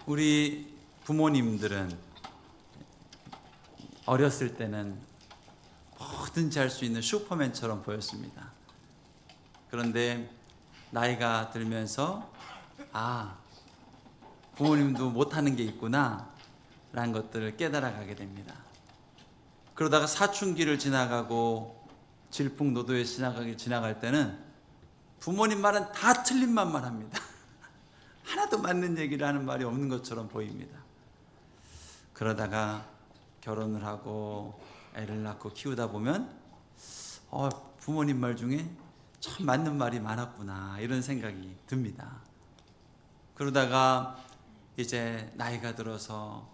우리 부모님들은 어렸을 때는 뭐든지 할 수 있는 슈퍼맨처럼 보였습니다. 그런데 나이가 들면서 부모님도 못하는 게 있구나 라는 것들을 깨달아가게 됩니다. 그러다가 사춘기를 지나가고 질풍노도에 지나갈 때는 부모님 말은 다 틀린 말만 합니다. 하나도 맞는 얘기를 하는 말이 없는 것처럼 보입니다. 그러다가 결혼을 하고 애를 낳고 키우다 보면 부모님 말 중에 참 맞는 말이 많았구나 이런 생각이 듭니다. 그러다가 이제 나이가 들어서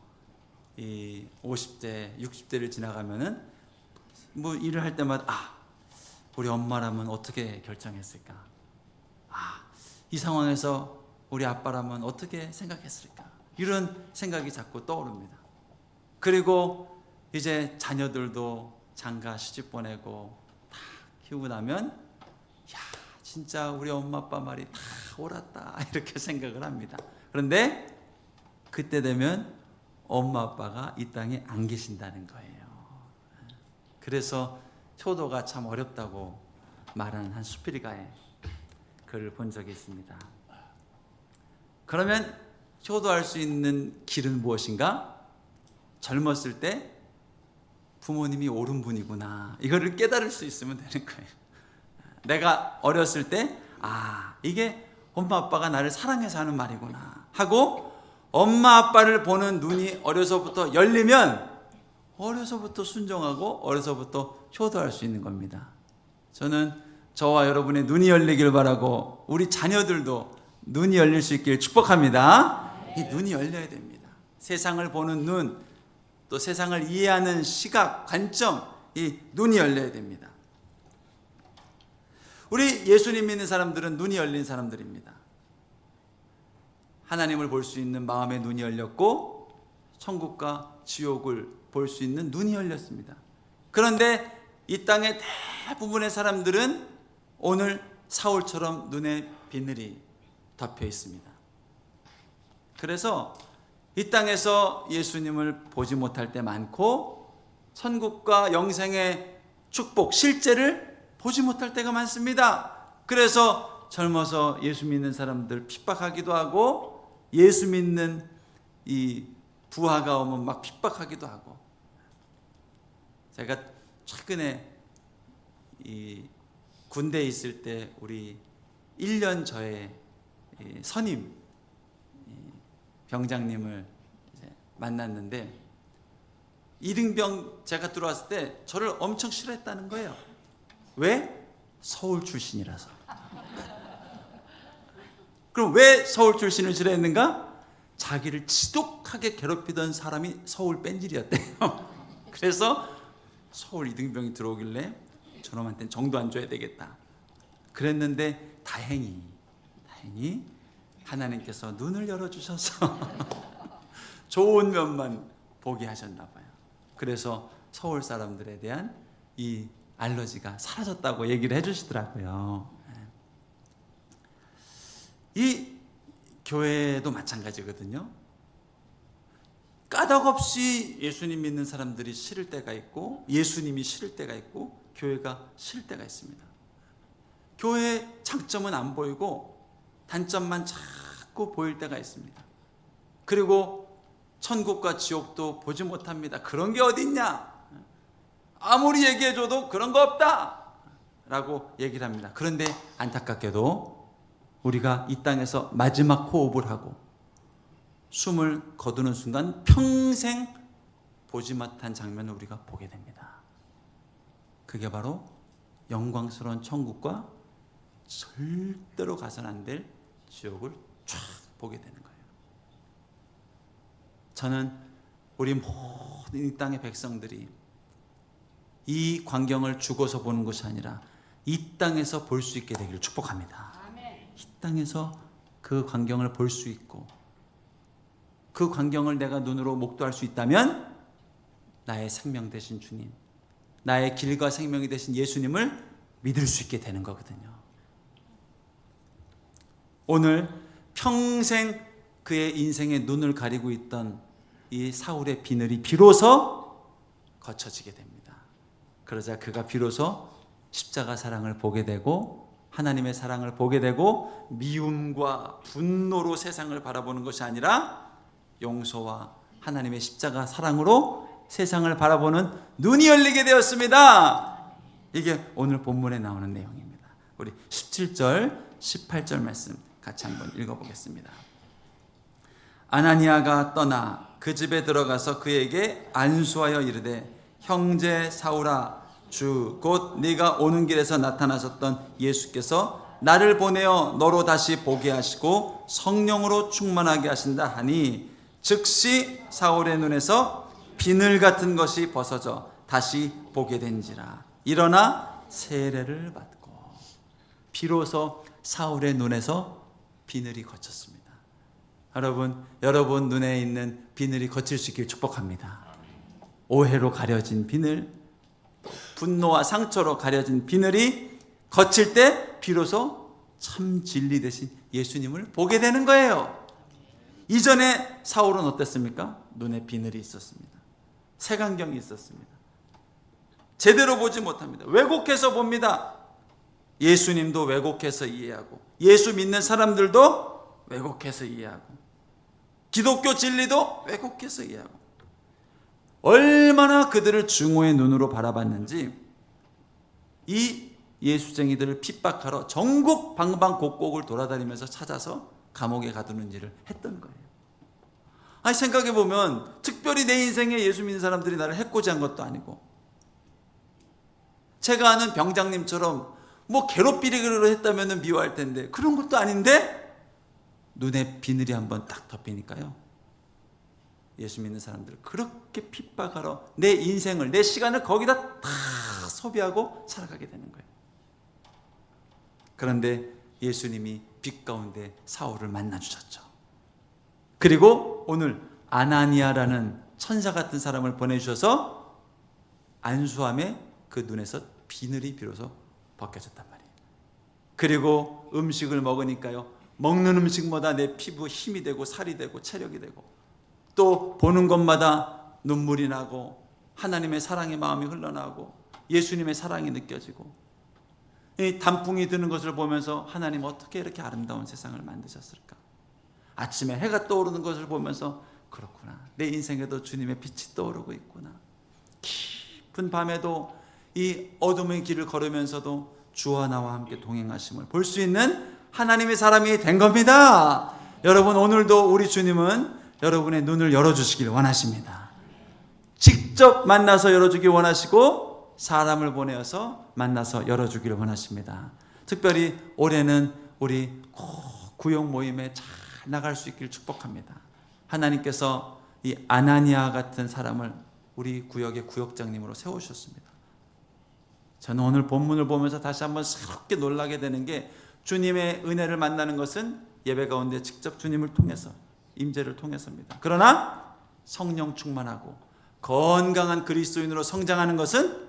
이 50대, 60대를 지나가면은 뭐 일을 할 때마다 우리 엄마라면 어떻게 결정했을까? 이 상황에서 우리 아빠라면 어떻게 생각했을까? 이런 생각이 자꾸 떠오릅니다. 그리고 이제 자녀들도 장가 시집 보내고 다 키우고 나면 진짜 우리 엄마 아빠 말이 다 옳았다 이렇게 생각을 합니다. 그런데 그때 되면 엄마 아빠가 이 땅에 안 계신다는 거예요. 그래서 효도가 참 어렵다고 말하는 한 수필가의 글을 본 적이 있습니다. 그러면 효도할 수 있는 길은 무엇인가? 젊었을 때 부모님이 옳은 분이구나 이거를 깨달을 수 있으면 되는 거예요. 내가 어렸을 때 이게 엄마 아빠가 나를 사랑해서 하는 말이구나 하고 엄마 아빠를 보는 눈이 어려서부터 열리면 어려서부터 순종하고 어려서부터 효도할 수 있는 겁니다. 저는 저와 여러분의 눈이 열리길 바라고 우리 자녀들도 눈이 열릴 수 있길 축복합니다. 이 눈이 열려야 됩니다. 세상을 보는 눈, 또 세상을 이해하는 시각, 관점, 이 눈이 열려야 됩니다. 우리 예수님 믿는 사람들은 눈이 열린 사람들입니다. 하나님을 볼 수 있는 마음의 눈이 열렸고 천국과 지옥을 볼 수 있는 눈이 열렸습니다. 그런데 이 땅의 대부분의 사람들은 오늘 사울처럼 눈에 비늘이 덮여 있습니다. 그래서 이 땅에서 예수님을 보지 못할 때 많고 천국과 영생의 축복, 실제를 보지 못할 때가 많습니다. 그래서 젊어서 예수 믿는 사람들 핍박하기도 하고 예수 믿는 이 부하가 오면 막 핍박하기도 하고. 제가 최근에 이 군대에 있을 때 우리 1년 저의 선임 병장님을 이제 만났는데 이등병 제가 들어왔을 때 저를 엄청 싫어했다는 거예요. 왜? 서울 출신이라서. 그럼 왜 서울 출신을 싫어했는가? 자기를 지독하게 괴롭히던 사람이 서울 뺀질이었대요. 그래서 서울 이등병이 들어오길래 저놈한테는 정도 안 줘야 되겠다 그랬는데 다행히 하나님께서 눈을 열어주셔서 좋은 면만 보게 하셨나 봐요. 그래서 서울 사람들에 대한 이 알러지가 사라졌다고 얘기를 해주시더라고요. 이 교회도 마찬가지거든요. 까닭없이 예수님 믿는 사람들이 싫을 때가 있고 예수님이 싫을 때가 있고 교회가 싫을 때가 있습니다. 교회의 장점은 안 보이고 단점만 자꾸 보일 때가 있습니다. 그리고 천국과 지옥도 보지 못합니다. 그런 게 어딨냐? 아무리 얘기해줘도 그런 거 없다 라고 얘기를 합니다. 그런데 안타깝게도 우리가 이 땅에서 마지막 호흡을 하고 숨을 거두는 순간 평생 보지 못한 장면을 우리가 보게 됩니다. 그게 바로 영광스러운 천국과 절대로 가선 안 될 지옥을 쫙 보게 되는 거예요. 저는 우리 모든 이 땅의 백성들이 이 광경을 죽어서 보는 것이 아니라 이 땅에서 볼 수 있게 되기를 축복합니다. 이 땅에서 그 광경을 볼 수 있고 그 광경을 내가 눈으로 목도할 수 있다면 나의 생명 되신 주님, 나의 길과 생명이 되신 예수님을 믿을 수 있게 되는 거거든요. 오늘 평생 그의 인생의 눈을 가리고 있던 이 사울의 비늘이 비로소 거쳐지게 됩니다. 그러자 그가 비로소 십자가 사랑을 보게 되고 하나님의 사랑을 보게 되고 미움과 분노로 세상을 바라보는 것이 아니라 용서와 하나님의 십자가 사랑으로 세상을 바라보는 눈이 열리게 되었습니다. 이게 오늘 본문에 나오는 내용입니다. 우리 17절 18절 말씀 같이 한번 읽어보겠습니다. 아나니아가 떠나 그 집에 들어가서 그에게 안수하여 이르되 형제 사울아 주 곧 네가 오는 길에서 나타나셨던 예수께서 나를 보내어 너로 다시 보게 하시고 성령으로 충만하게 하신다 하니 즉시 사울의 눈에서 비늘 같은 것이 벗어져 다시 보게 된지라. 일어나 세례를 받고. 비로소 사울의 눈에서 비늘이 거쳤습니다. 여러분 눈에 있는 비늘이 거칠 수 있길 축복합니다. 오해로 가려진 비늘, 분노와 상처로 가려진 비늘이 거칠 때 비로소 참 진리 대신 예수님을 보게 되는 거예요. 이전에 사울은 어땠습니까? 눈에 비늘이 있었습니다. 색안경이 있었습니다. 제대로 보지 못합니다. 왜곡해서 봅니다. 예수님도 왜곡해서 이해하고 예수 믿는 사람들도 왜곡해서 이해하고 기독교 진리도 왜곡해서 이해하고 얼마나 그들을 증오의 눈으로 바라봤는지 이 예수쟁이들을 핍박하러 전국 방방곡곡을 돌아다니면서 찾아서 감옥에 가두는 일을 했던 거예요. 아니 생각해보면 특별히 내 인생에 예수 믿는 사람들이 나를 해코지한 것도 아니고 제가 아는 병장님처럼 뭐 괴롭히기로 했다면 미워할 텐데 그런 것도 아닌데 눈에 비늘이 한번 딱 덮이니까요. 예수 믿는 사람들을 그렇게 핍박하러 내 인생을 내 시간을 거기다 다 소비하고 살아가게 되는 거예요. 그런데 예수님이 빛 가운데 사울을 만나주셨죠. 그리고 오늘 아나니아라는 천사 같은 사람을 보내주셔서 안수함에 그 눈에서 비늘이 비로소 벗겨졌단 말이에요. 그리고 음식을 먹으니까요, 먹는 음식마다 내 피부 힘이 되고 살이 되고 체력이 되고 또 보는 것마다 눈물이 나고 하나님의 사랑의 마음이 흘러나오고 예수님의 사랑이 느껴지고 이 단풍이 드는 것을 보면서 하나님 어떻게 이렇게 아름다운 세상을 만드셨을까? 아침에 해가 떠오르는 것을 보면서 그렇구나. 내 인생에도 주님의 빛이 떠오르고 있구나. 깊은 밤에도 이 어둠의 길을 걸으면서도 주와 나와 함께 동행하심을 볼 수 있는 하나님의 사람이 된 겁니다. 여러분 오늘도 우리 주님은 여러분의 눈을 열어주시길 원하십니다. 직접 만나서 열어주길 원하시고 사람을 보내어서 만나서 열어주기를 원하십니다. 특별히 올해는 우리 구역 모임에 잘 나갈 수 있길 축복합니다. 하나님께서 이 아나니아 같은 사람을 우리 구역의 구역장님으로 세우셨습니다. 저는 오늘 본문을 보면서 다시 한번 새롭게 놀라게 되는 게 주님의 은혜를 만나는 것은 예배 가운데 직접 주님을 통해서 임재를 통해서입니다. 그러나 성령 충만하고 건강한 그리스도인으로 성장하는 것은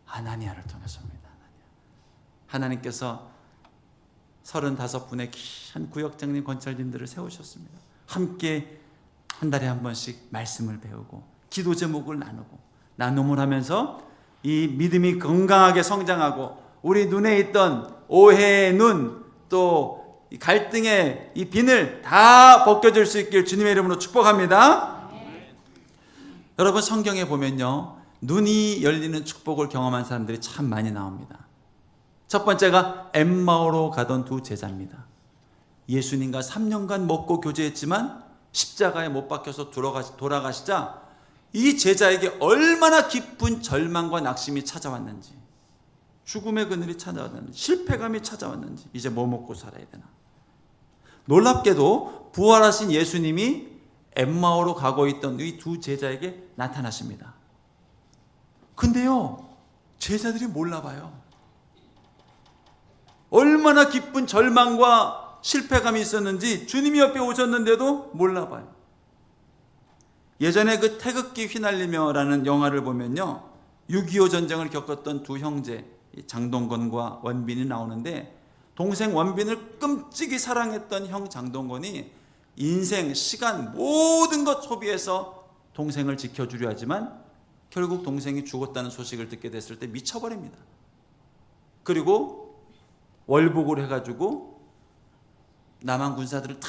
아나니아를 통해서입니다. 하나님께서 35분의 귀한 구역장님 권찰님들을 세우셨습니다. 함께 한 달에 한 번씩 말씀을 배우고 기도 제목을 나누고 나눔을 하면서 이 믿음이 건강하게 성장하고 우리 눈에 있던 오해의 눈 또 갈등의 이 비늘 다 벗겨질 수 있길 주님의 이름으로 축복합니다. 여러분 성경에 보면요 눈이 열리는 축복을 경험한 사람들이 참 많이 나옵니다. 첫 번째가 엠마오로 가던 두 제자입니다. 예수님과 3년간 먹고 교제했지만 십자가에 못 박혀서 돌아가시자 이 제자에게 얼마나 깊은 절망과 낙심이 찾아왔는지, 죽음의 그늘이 찾아왔는지, 실패감이 찾아왔는지, 이제 뭐 먹고 살아야 되나. 놀랍게도 부활하신 예수님이 엠마오로 가고 있던 이 두 제자에게 나타나십니다. 근데요 제자들이 몰라봐요. 얼마나 깊은 절망과 실패감이 있었는지 주님이 옆에 오셨는데도 몰라봐요. 예전에 그 태극기 휘날리며라는 영화를 보면요 6.25 전쟁을 겪었던 두 형제 장동건과 원빈이 나오는데 동생 원빈을 끔찍이 사랑했던 형 장동건이 인생, 시간, 모든 것 소비해서 동생을 지켜주려 하지만 결국 동생이 죽었다는 소식을 듣게 됐을 때 미쳐버립니다. 그리고 월북을 해가지고 남한 군사들을 다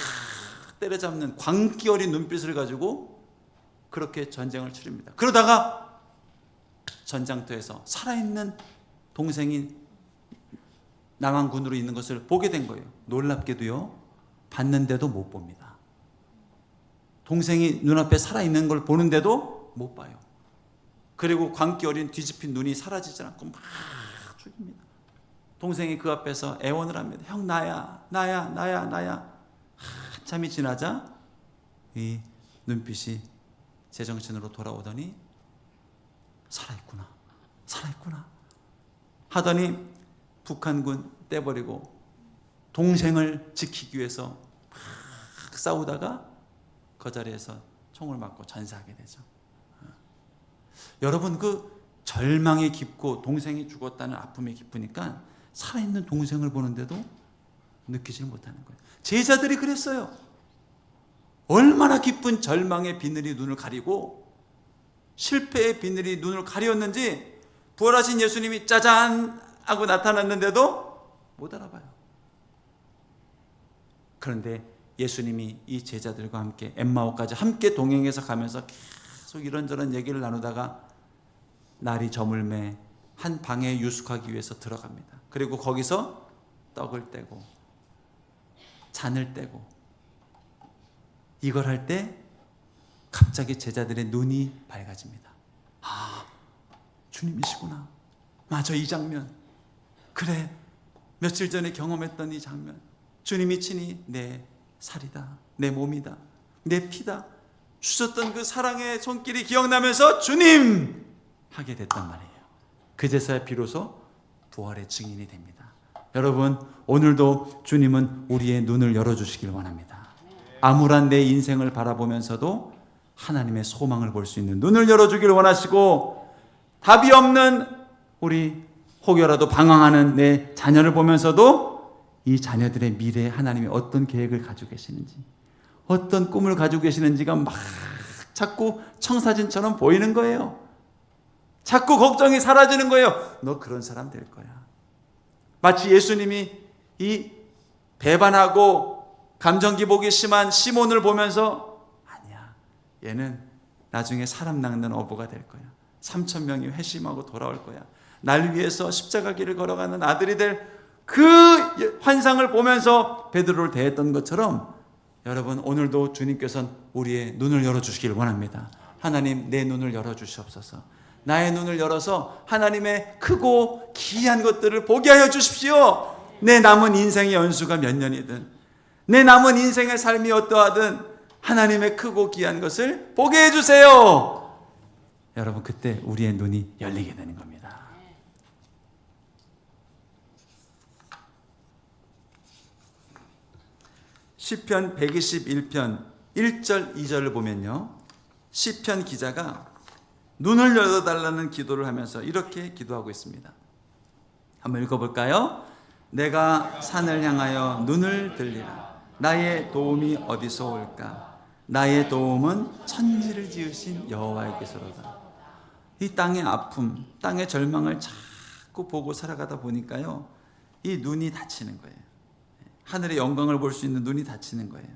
때려잡는 광기 어린 눈빛을 가지고 그렇게 전쟁을 치릅니다. 그러다가 전장터에서 살아있는 동생이 남한군으로 있는 것을 보게 된 거예요. 놀랍게도요, 봤는데도 못 봅니다. 동생이 눈앞에 살아있는 걸 보는데도 못 봐요. 그리고 광기 어린 뒤집힌 눈이 사라지지 않고 막 죽입니다. 동생이 그 앞에서 애원을 합니다. 형, 나야, 나야, 나야, 나야. 한참이 지나자 이 눈빛이 제정신으로 돌아오더니 살아있구나, 살아있구나 하더니 북한군 떼버리고 동생을 지키기 위해서 막 싸우다가 그 자리에서 총을 맞고 전사하게 되죠. 여러분, 그 절망이 깊고 동생이 죽었다는 아픔이 깊으니까 살아있는 동생을 보는데도 느끼지 못하는 거예요. 제자들이 그랬어요. 얼마나 깊은 절망의 비늘이 눈을 가리고 실패의 비늘이 눈을 가렸는지 부활하신 예수님이 짜잔 하고 나타났는데도 못 알아봐요. 그런데 예수님이 이 제자들과 함께 엠마오까지 함께 동행해서 가면서 계속 이런저런 얘기를 나누다가 날이 저물매 한 방에 유숙하기 위해서 들어갑니다. 그리고 거기서 떡을 떼고 잔을 떼고 이걸 할 때 갑자기 제자들의 눈이 밝아집니다. 아, 주님이시구나. 맞아, 이 장면. 그래, 며칠 전에 경험했던 이 장면. 주님이 친히 내 살이다, 내 몸이다, 내 피다 주셨던 그 사랑의 손길이 기억나면서 주님! 하게 됐단 말이에요. 그제서야 비로소 부활의 증인이 됩니다. 여러분, 오늘도 주님은 우리의 눈을 열어주시길 원합니다. 암울한 내 인생을 바라보면서도 하나님의 소망을 볼 수 있는 눈을 열어주길 원하시고, 답이 없는 우리 혹여라도 방황하는 내 자녀를 보면서도 이 자녀들의 미래에 하나님이 어떤 계획을 가지고 계시는지, 어떤 꿈을 가지고 계시는지가 막 자꾸 청사진처럼 보이는 거예요. 자꾸 걱정이 사라지는 거예요. 너 그런 사람 될 거야. 마치 예수님이 이 배반하고 감정 기복이 심한 시몬을 보면서 아니야, 얘는 나중에 사람 낚는 어부가 될 거야. 3,000명이 회심하고 돌아올 거야. 날 위해서 십자가 길을 걸어가는 아들이 될 그 환상을 보면서 베드로를 대했던 것처럼 여러분, 오늘도 주님께서는 우리의 눈을 열어주시길 원합니다. 하나님, 내 눈을 열어주시옵소서. 나의 눈을 열어서 하나님의 크고 기이한 것들을 보게 하여 주십시오. 내 남은 인생의 연수가 몇 년이든, 내 남은 인생의 삶이 어떠하든 하나님의 크고 기이한 것을 보게 해주세요. 여러분, 그때 우리의 눈이 열리게 되는 겁니다. 시편 121편 1절 2절을 보면요, 시편 기자가 눈을 열어달라는 기도를 하면서 이렇게 기도하고 있습니다. 한번 읽어볼까요? 내가 산을 향하여 눈을 들리라. 나의 도움이 어디서 올까? 나의 도움은 천지를 지으신 여호와께서로다. 이 땅의 아픔, 땅의 절망을 자꾸 보고 살아가다 보니까요, 이 눈이 닫히는 거예요. 하늘의 영광을 볼 수 있는 눈이 닫히는 거예요.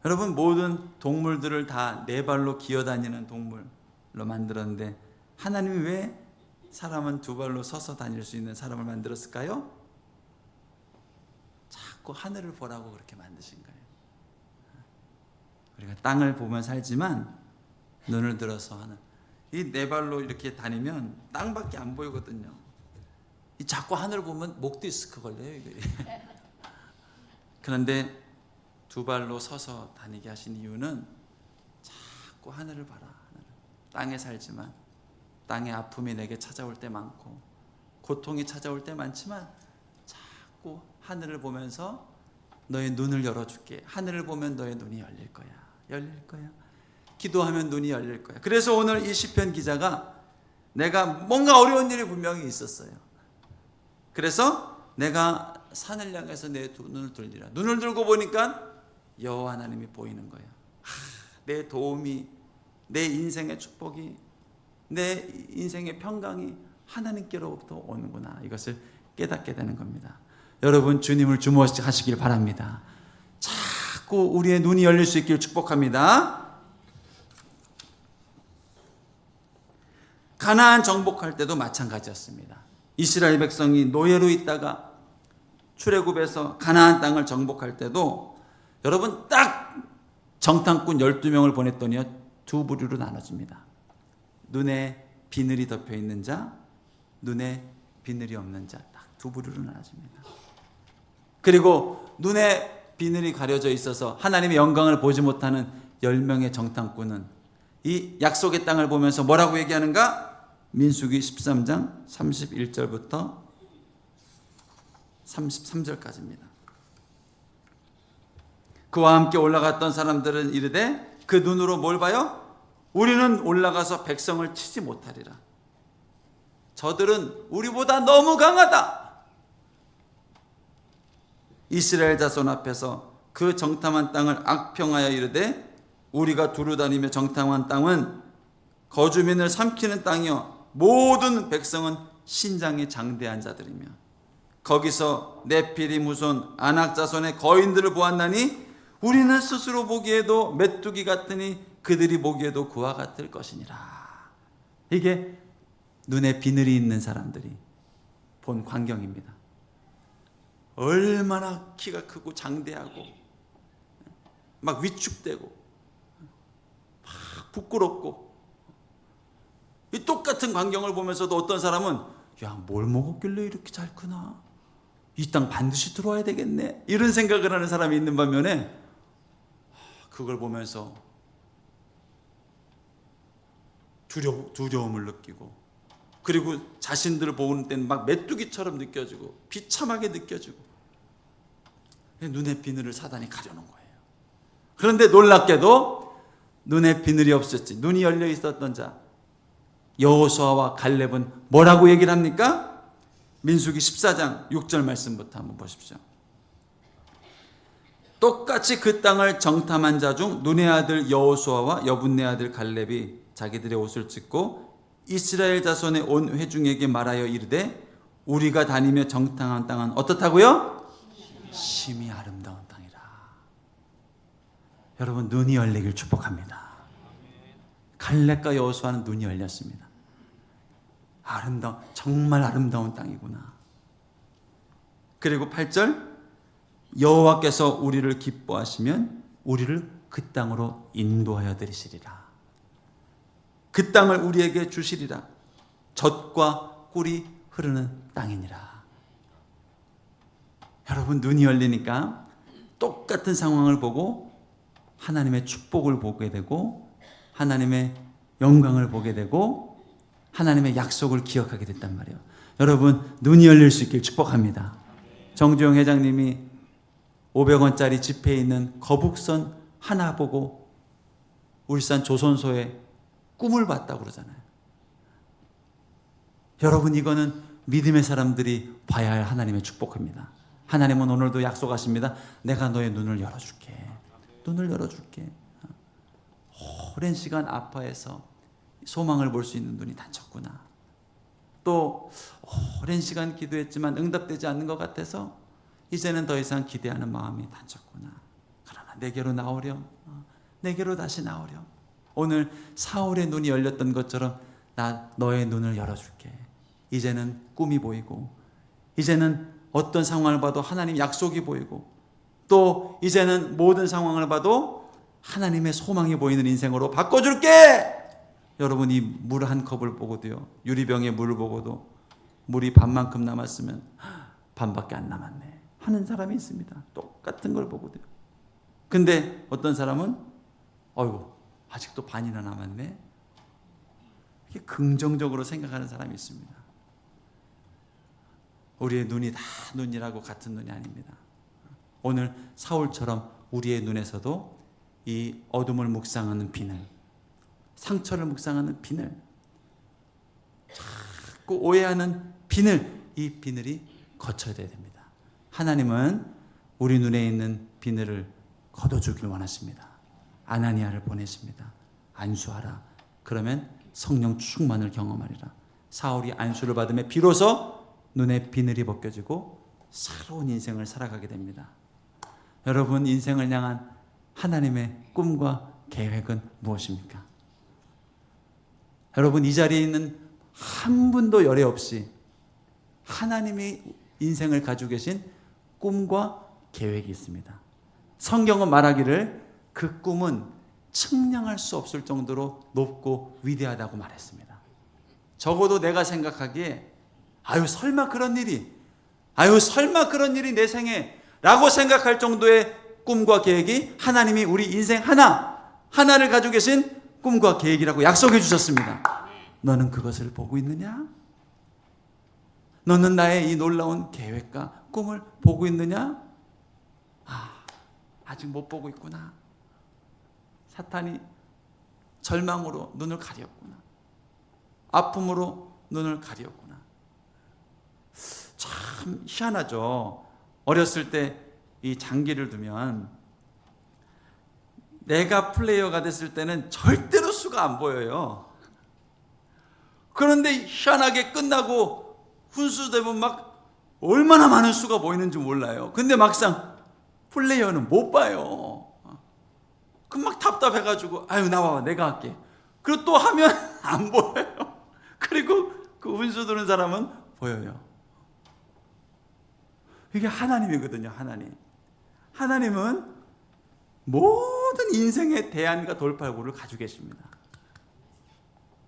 여러분, 모든 동물들을 다 네 발로 기어다니는 동물로 만들었는데 하나님이 왜 사람은 두 발로 서서 다닐 수 있는 사람을 만들었을까요? 자꾸 하늘을 보라고 그렇게 만드신 거예요. 우리가 땅을 보면 살지만 눈을 들어서 하는, 이 네 발로 이렇게 다니면 땅밖에 안 보이거든요. 이 자꾸 하늘을 보면 목 디스크 걸려요, 이거. 그런데 두 발로 서서 다니게 하신 이유는 자꾸 하늘을 봐라. 땅에 살지만 땅의 아픔이 내게 찾아올 때 많고 고통이 찾아올 때 많지만 자꾸 하늘을 보면서 너의 눈을 열어줄게. 하늘을 보면 너의 눈이 열릴 거야. 열릴 거야. 기도하면 눈이 열릴 거야. 그래서 오늘 이 시편 기자가 내가 뭔가 어려운 일이 분명히 있었어요. 그래서 내가 산을 향해서 내 눈을 들리라. 눈을 들고 보니까 여호와 하나님이 보이는 거예요. 내 도움이, 내 인생의 축복이, 내 인생의 평강이 하나님께로부터 오는구나. 이것을 깨닫게 되는 겁니다. 여러분, 주님을 주목하시길 바랍니다. 자꾸 우리의 눈이 열릴 수 있기를 축복합니다. 가나안 정복할 때도 마찬가지였습니다. 이스라엘 백성이 노예로 있다가 출애굽에서 가나안 땅을 정복할 때도 여러분 딱 정탐꾼 12명을 보냈더니 두 부류로 나눠집니다. 눈에 비늘이 덮여 있는 자, 눈에 비늘이 없는 자, 딱 두 부류로 나눠집니다. 그리고 눈에 비늘이 가려져 있어서 하나님의 영광을 보지 못하는 10명의 정탐꾼은 이 약속의 땅을 보면서 뭐라고 얘기하는가? 민수기 13장 31절부터 33절까지입니다. 그와 함께 올라갔던 사람들은 이르되 그 눈으로 뭘 봐요? 우리는 올라가서 백성을 치지 못하리라. 저들은 우리보다 너무 강하다. 이스라엘 자손 앞에서 그 정탐한 땅을 악평하여 이르되 우리가 두루다니며 정탐한 땅은 거주민을 삼키는 땅이요 모든 백성은 신장이 장대한 자들이며 거기서 네피림 후손 아낙 자손의 거인들을 보았나니 우리는 스스로 보기에도 메뚜기 같으니 그들이 보기에도 그와 같을 것이니라. 이게 눈에 비늘이 있는 사람들이 본 광경입니다. 얼마나 키가 크고 장대하고 막 위축되고 막 부끄럽고, 이 똑같은 광경을 보면서도 어떤 사람은 야, 뭘 먹었길래 이렇게 잘 크나? 이 땅 반드시 들어와야 되겠네. 이런 생각을 하는 사람이 있는 반면에 그걸 보면서 두려움을 느끼고, 그리고 자신들을 보는 때는 막 메뚜기처럼 느껴지고 비참하게 느껴지고, 눈에 비늘을 사단이 가려놓은 거예요. 그런데 놀랍게도 눈에 비늘이 없었지, 눈이 열려 있었던 자 여호수아와 갈렙은 뭐라고 얘기를 합니까? 민수기 14장 6절 말씀부터 한번 보십시오. 똑같이 그 땅을 정탐한 자 중 눈의 아들 여호수아와 여분네 아들 갈렙이 자기들의 옷을 찢고 이스라엘 자손의 온 회중에게 말하여 이르되 우리가 다니며 정탐한 땅은 어떻다고요? 심히 아름다운 땅이라. 여러분, 눈이 열리길 축복합니다. 갈렙과 여호수아는 눈이 열렸습니다. 정말 아름다운 땅이구나. 그리고 8절, 여호와께서 우리를 기뻐하시면 우리를 그 땅으로 인도하여 드리시리라. 그 땅을 우리에게 주시리라. 젖과 꿀이 흐르는 땅이니라. 여러분, 눈이 열리니까 똑같은 상황을 보고 하나님의 축복을 보게 되고 하나님의 영광을 보게 되고 하나님의 약속을 기억하게 됐단 말이에요. 여러분, 눈이 열릴 수 있길 축복합니다. 정주영 회장님이 500원짜리 지폐에 있는 거북선 하나 보고 울산 조선소에 꿈을 봤다고 그러잖아요. 여러분, 이거는 믿음의 사람들이 봐야 할 하나님의 축복입니다. 하나님은 오늘도 약속하십니다. 내가 너의 눈을 열어줄게. 눈을 열어줄게. 오랜 시간 아파해서 소망을 볼 수 있는 눈이 닫혔구나. 또 오랜 시간 기도했지만 응답되지 않는 것 같아서 이제는 더 이상 기대하는 마음이 닫혔구나. 그러나 내게로 나오렴. 내게로 다시 나오렴. 오늘 사울의 눈이 열렸던 것처럼 나 너의 눈을 열어줄게. 이제는 꿈이 보이고, 이제는 어떤 상황을 봐도 하나님 약속이 보이고, 또 이제는 모든 상황을 봐도 하나님의 소망이 보이는 인생으로 바꿔줄게. 여러분, 이 물 한 컵을 보고도요, 유리병에 물을 보고도 물이 반만큼 남았으면 반밖에 안 남았네 하는 사람이 있습니다. 똑같은 걸 보고도요. 근데 어떤 사람은 어이구, 아직도 반이나 남았네. 이렇게 긍정적으로 생각하는 사람이 있습니다. 우리의 눈이 다 눈이라고 같은 눈이 아닙니다. 오늘 사울처럼 우리의 눈에서도 이 어둠을 묵상하는 비늘, 상처를 묵상하는 비늘, 자꾸 오해하는 비늘, 이 비늘이 거쳐야 됩니다. 하나님은 우리 눈에 있는 비늘을 거둬주길 원하십니다. 아나니아를 보내십니다. 안수하라. 그러면 성령 충만을 경험하리라. 사울이 안수를 받음에 비로소 눈에 비늘이 벗겨지고 새로운 인생을 살아가게 됩니다. 여러분, 인생을 향한 하나님의 꿈과 계획은 무엇입니까? 여러분, 이 자리에 있는 한 분도 열애 없이 하나님이 인생을 가지고 계신 꿈과 계획이 있습니다. 성경은 말하기를 그 꿈은 측량할 수 없을 정도로 높고 위대하다고 말했습니다. 적어도 내가 생각하기에 설마 그런 일이 내 생에 라고 생각할 정도의 꿈과 계획이 하나님이 우리 인생 하나를 가지고 계신 꿈과 계획이라고 약속해 주셨습니다. 너는 그것을 보고 있느냐? 너는 나의 이 놀라운 계획과 꿈을 보고 있느냐? 아직 못 보고 있구나. 사탄이 절망으로 눈을 가렸구나. 아픔으로 눈을 가렸구나. 참 희한하죠. 어렸을 때 이 장기를 두면 내가 플레이어가 됐을 때는 절대로 수가 안 보여요. 그런데 희한하게 끝나고 훈수되면 막 얼마나 많은 수가 보이는지 몰라요. 근데 막상 플레이어는 못 봐요. 그 막 답답해가지고 나와 내가 할게. 그리고 또 하면 안 보여요. 그리고 그 훈수 두는 사람은 보여요. 이게 하나님이거든요. 하나님은 모든 인생의 대안과 돌파구를 가지고 계십니다.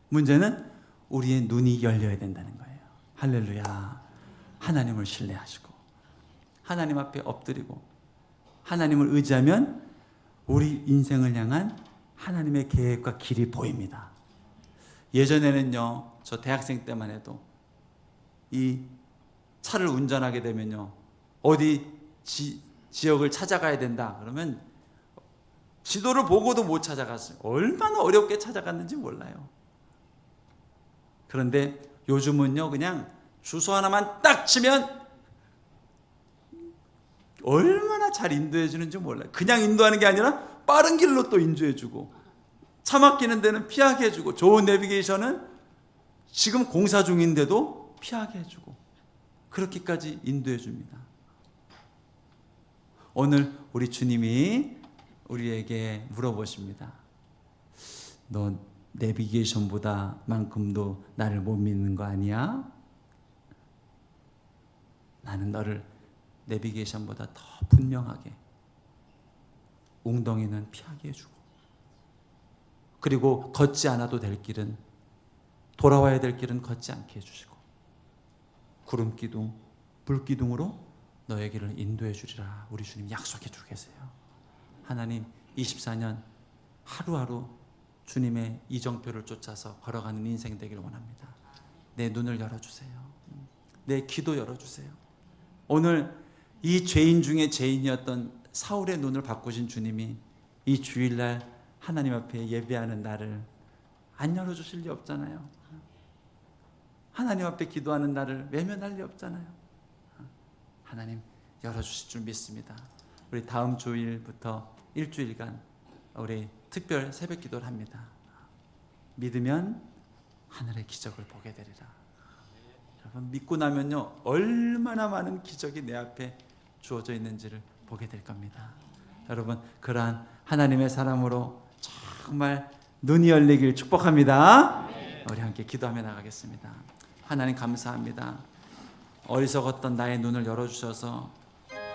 문제는 우리의 눈이 열려야 된다는 거예요. 할렐루야. 하나님을 신뢰하시고 하나님 앞에 엎드리고 하나님을 의지하면 우리 인생을 향한 하나님의 계획과 길이 보입니다. 예전에는요, 저 대학생 때만 해도 이 차를 운전하게 되면요, 어디 지역을 찾아가야 된다 그러면 지도를 보고도 못 찾아갔어요. 얼마나 어렵게 찾아갔는지 몰라요. 그런데 요즘은요, 그냥 주소 하나만 딱 치면 얼마나 잘 인도해 주는지 몰라요. 그냥 인도하는 게 아니라 빠른 길로 또 인도해 주고, 차 막히는 데는 피하게 해주고, 좋은 내비게이션은 지금 공사 중인데도 피하게 해주고, 그렇게까지 인도해 줍니다. 오늘 우리 주님이 우리에게 물어보십니다. 너 내비게이션보다 만큼도 나를 못 믿는 거 아니야? 나는 너를 내비게이션보다 더 분명하게, 웅덩이는 피하게 해주고, 그리고 걷지 않아도 될 길은, 돌아와야 될 길은 걷지 않게 해주시고, 구름기둥, 불기둥으로 너의 길을 인도해 주리라. 우리 주님 약속해 주고 계세요. 하나님, 24년 하루하루 주님의 이정표를 쫓아서 걸어가는 인생 되기를 원합니다. 내 눈을 열어주세요. 내 귀도 열어주세요. 오늘 이 죄인 중에 죄인이었던 사울의 눈을 바꾸신 주님이 이 주일날 하나님 앞에 예배하는 나를 안 열어주실 리 없잖아요. 하나님 앞에 기도하는 나를 외면할 리 없잖아요. 하나님 열어주실 줄 믿습니다. 우리 다음 주일부터 일주일간 우리 특별 새벽 기도를 합니다. 믿으면 하늘의 기적을 보게 되리라. 여러분, 믿고 나면요, 얼마나 많은 기적이 내 앞에 주어져 있는지를 보게 될 겁니다. 여러분, 그러한 하나님의 사람으로 정말 눈이 열리길 축복합니다. 우리 함께 기도하며 나가겠습니다. 하나님 감사합니다. 어리석었던 나의 눈을 열어주셔서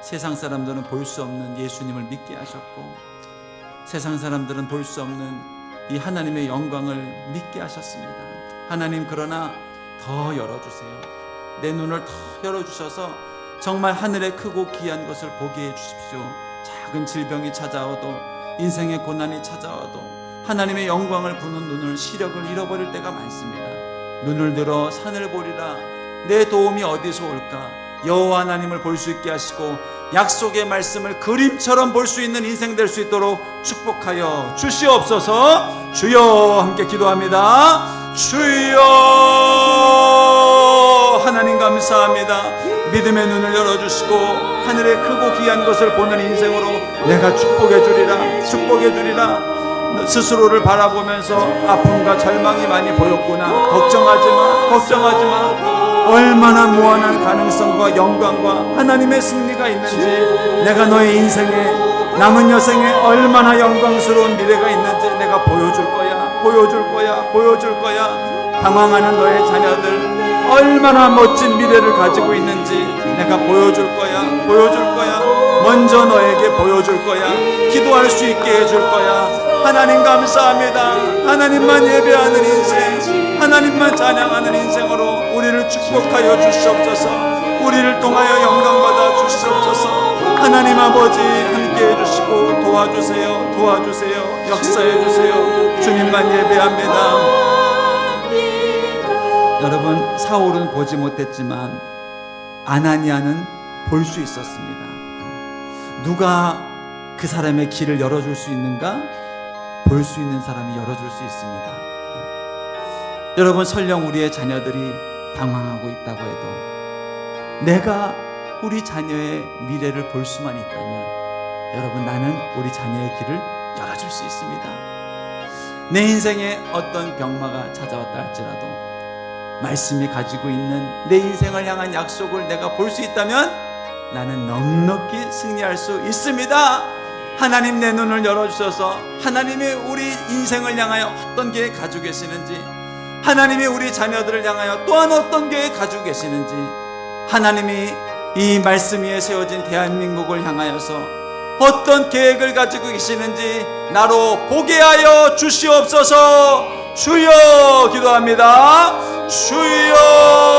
세상 사람들은 볼 수 없는 예수님을 믿게 하셨고, 세상 사람들은 볼 수 없는 이 하나님의 영광을 믿게 하셨습니다. 하나님, 그러나 더 열어주세요. 내 눈을 더 열어주셔서 정말 하늘의 크고 귀한 것을 보게 해주십시오. 작은 질병이 찾아와도, 인생의 고난이 찾아와도 하나님의 영광을 보는 눈을, 시력을 잃어버릴 때가 많습니다. 눈을 들어 산을 보리라. 내 도움이 어디서 올까? 여호와 하나님을 볼 수 있게 하시고 약속의 말씀을 그림처럼 볼 수 있는 인생 될 수 있도록 축복하여 주시옵소서. 주여, 함께 기도합니다. 주여, 하나님 감사합니다. 믿음의 눈을 열어주시고 하늘의 크고 귀한 것을 보는 인생으로 내가 축복해 주리라. 스스로를 바라보면서 아픔과 절망이 많이 보였구나. 걱정하지 마. 얼마나 무한한 가능성과 영광과 하나님의 승리가 있는지, 내가 너의 인생에 남은 여생에 얼마나 영광스러운 미래가 있는지 내가 보여줄 거야. 방황하는 너의 자녀들 얼마나 멋진 미래를 가지고 있는지 내가 보여줄 거야. 먼저 너에게 보여줄 거야. 기도할 수 있게 해줄 거야. 하나님 감사합니다. 하나님만 예배하는 인생, 하나님만 찬양하는 인생으로 우리를 축복하여 주시옵소서. 우리를 통하여 영광받아 주시옵소서. 하나님 아버지 함께 해주시고 도와주세요. 역사해주세요. 주님만 예배합니다. 여러분, 사울은 보지 못했지만 아나니아는 볼 수 있었습니다. 누가 그 사람의 길을 열어줄 수 있는가? 볼 수 있는 사람이 열어줄 수 있습니다. 여러분, 설령 우리의 자녀들이 방황하고 있다고 해도 내가 우리 자녀의 미래를 볼 수만 있다면, 여러분, 나는 우리 자녀의 길을 열어줄 수 있습니다. 내 인생에 어떤 병마가 찾아왔다 할지라도 말씀이 가지고 있는 내 인생을 향한 약속을 내가 볼 수 있다면 나는 넉넉히 승리할 수 있습니다. 하나님 내 눈을 열어주셔서 하나님이 우리 인생을 향하여 어떤 계획 가지고 계시는지, 하나님이 우리 자녀들을 향하여 또한 어떤 계획 가지고 계시는지, 하나님이 이 말씀 위에 세워진 대한민국을 향하여서 어떤 계획을 가지고 계시는지 나로 보게 하여 주시옵소서. 주여 기도합니다. 주여.